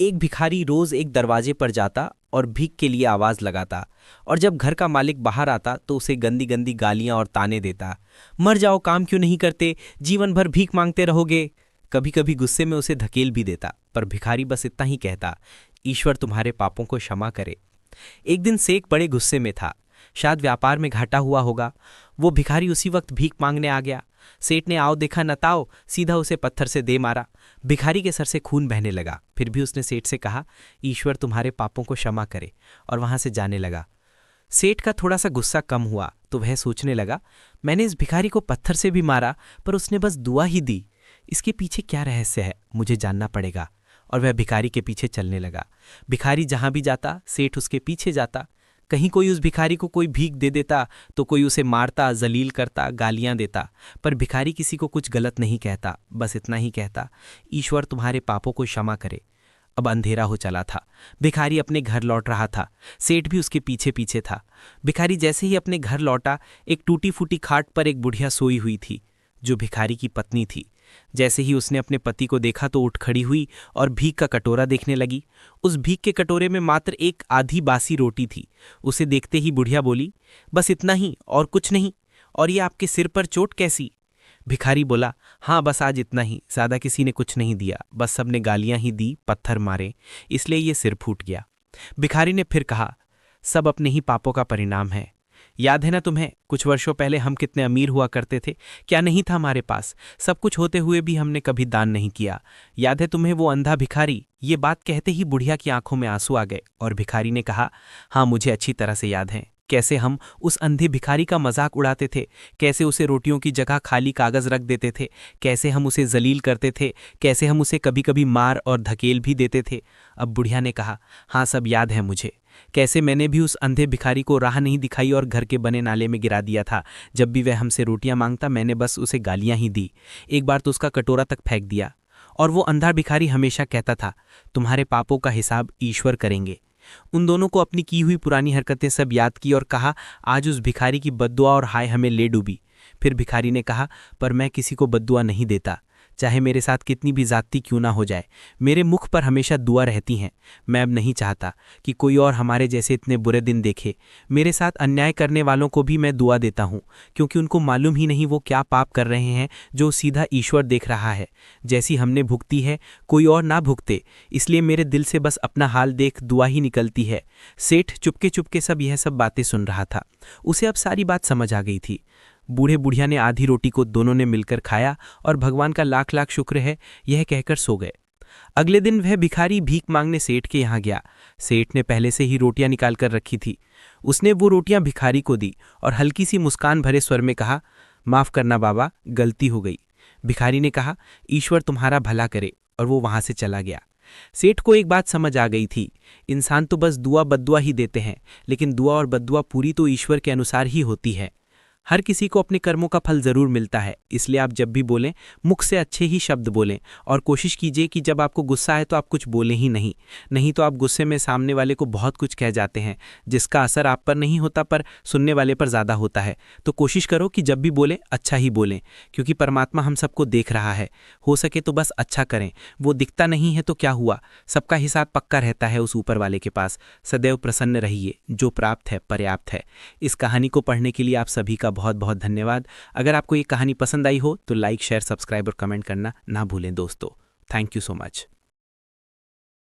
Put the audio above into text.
एक भिखारी रोज एक दरवाजे पर जाता और भीख के लिए आवाज लगाता। और जब घर का मालिक बाहर आता तो उसे गंदी गंदी गालियां और ताने देता। मर जाओ, काम क्यों नहीं करते, जीवन भर भीख मांगते रहोगे। कभी कभी गुस्से में उसे धकेल भी देता, पर भिखारी बस इतना ही कहता, ईश्वर तुम्हारे पापों को क्षमा करे। एक दिन सेठ बड़े गुस्से में था, शायद व्यापार में घाटा हुआ होगा। वो भिखारी उसी वक्त भीख मांगने आ गया। सेठ ने आओ देखा न ताओ, सीधा उसे पत्थर से दे मारा। भिखारी के सर से खून बहने लगा, फिर भी उसने सेठ से कहा, ईश्वर तुम्हारे पापों को क्षमा करे, और वहां से जाने लगा। सेठ का थोड़ा सा गुस्सा कम हुआ तो वह सोचने लगा, मैंने इस भिखारी को पत्थर से भी मारा, पर उसने बस दुआ ही दी। इसके पीछे क्या रहस्य है, मुझे जानना पड़ेगा। और वह भिखारी के पीछे चलने लगा। भिखारी जहां भी जाता सेठ उसके पीछे जाता। कहीं कोई उस भिखारी को कोई भीख दे देता तो कोई उसे मारता, जलील करता, गालियां देता, पर भिखारी किसी को कुछ गलत नहीं कहता, बस इतना ही कहता, ईश्वर तुम्हारे पापों को क्षमा करे। अब अंधेरा हो चला था। भिखारी अपने घर लौट रहा था। सेठ भी उसके पीछे पीछे था। भिखारी जैसे ही अपने घर लौटा, एक टूटी फूटी खाट पर एक बुढ़िया सोई हुई थी, जो भिखारी की पत्नी थी। जैसे ही उसने अपने पति को देखा तो उठ खड़ी हुई और भीख का कटोरा देखने लगी। उस भीख के कटोरे में मात्र एक आधी बासी रोटी थी। उसे देखते ही बुढ़िया बोली, बस इतना ही और कुछ नहीं, और ये आपके सिर पर चोट कैसी? भिखारी बोला, हाँ बस आज इतना ही, ज्यादा किसी ने कुछ नहीं दिया, बस सबने गालियां ही दी, पत्थर मारे, इसलिए ये सिर फूट गया। भिखारी ने फिर कहा, सब अपने ही पापों का परिणाम है। याद है ना तुम्हें, कुछ वर्षों पहले हम कितने अमीर हुआ करते थे, क्या नहीं था हमारे पास, सब कुछ होते हुए भी हमने कभी दान नहीं किया। याद है तुम्हें वो अंधा भिखारी? ये बात कहते ही बुढ़िया की आंखों में आंसू आ गए और भिखारी ने कहा, हाँ मुझे अच्छी तरह से याद है, कैसे हम उस अंधे भिखारी का मजाक उड़ाते थे, कैसे उसे रोटियों की जगह खाली कागज रख देते थे, कैसे हम उसे जलील करते थे, कैसे हम उसे कभी कभी मार और धकेल भी देते थे। अब बुढ़िया ने कहा, हाँ सब याद है मुझे, कैसे मैंने भी उस अंधे भिखारी को राह नहीं दिखाई और घर के बने नाले में गिरा दिया था। जब भी वह हमसे रोटियां मांगता मैंने बस उसे गालियां ही दी, एक बार तो उसका कटोरा तक फेंक दिया। और वो अंधा भिखारी हमेशा कहता था, तुम्हारे पापों का हिसाब ईश्वर करेंगे। उन दोनों को अपनी की हुई पुरानी हरकतें सब याद की और कहा, आज उस भिखारी की बद्दुआ और हाय हमें ले डूबी। फिर भिखारी ने कहा, पर मैं किसी को बद्दुआ नहीं देता, चाहे मेरे साथ कितनी भी जाती क्यों ना हो जाए, मेरे मुख पर हमेशा दुआ रहती हैं। मैं अब नहीं चाहता कि कोई और हमारे जैसे इतने बुरे दिन देखे। मेरे साथ अन्याय करने वालों को भी मैं दुआ देता हूँ, क्योंकि उनको मालूम ही नहीं वो क्या पाप कर रहे हैं, जो सीधा ईश्वर देख रहा है। जैसी हमने भुगती है कोई और ना भुगते, इसलिए मेरे दिल से बस अपना हाल देख दुआ ही निकलती है। सेठ चुपके चुपके सब यह सब बातें सुन रहा था। उसे अब सारी बात समझ आ गई थी। बूढ़े बुढ़िया ने आधी रोटी को दोनों ने मिलकर खाया और भगवान का लाख लाख शुक्र है यह कहकर सो गए। अगले दिन वह भिखारी भीख मांगने सेठ के यहाँ गया। सेठ ने पहले से ही रोटियां निकाल कर रखी थी। उसने वो रोटियां भिखारी को दी और हल्की सी मुस्कान भरे स्वर में कहा, माफ करना बाबा, गलती हो गई। भिखारी ने कहा, ईश्वर तुम्हारा भला करे, और वो वहां से चला गया। सेठ को एक बात समझ आ गई थी, इंसान तो बस दुआ बद्दुआ ही देते हैं, लेकिन दुआ और बद्दुआ पूरी तो ईश्वर के अनुसार ही होती है। हर किसी को अपने कर्मों का फल जरूर मिलता है, इसलिए आप जब भी बोलें मुख से अच्छे ही शब्द बोलें और कोशिश कीजिए कि जब आपको गुस्सा आए तो आप कुछ बोलें ही नहीं। नहीं तो आप गुस्से में सामने वाले को बहुत कुछ कह जाते हैं, जिसका असर आप पर नहीं होता पर सुनने वाले पर ज़्यादा होता है। तो कोशिश करो कि जब भी बोलें अच्छा ही बोलें, क्योंकि परमात्मा हम सबको देख रहा है। हो सके तो बस अच्छा करें, वो दिखता नहीं है तो क्या हुआ, सबका हिसाब पक्का रहता है उस ऊपर वाले के पास। सदैव प्रसन्न रहिए, जो प्राप्त है पर्याप्त है। इस कहानी को पढ़ने के लिए आप सभी का बहुत बहुत धन्यवाद। अगर आपको ये कहानी पसंद आई हो तो लाइक, शेयर, सब्सक्राइब और कमेंट करना ना भूलें दोस्तों। Thank you so much.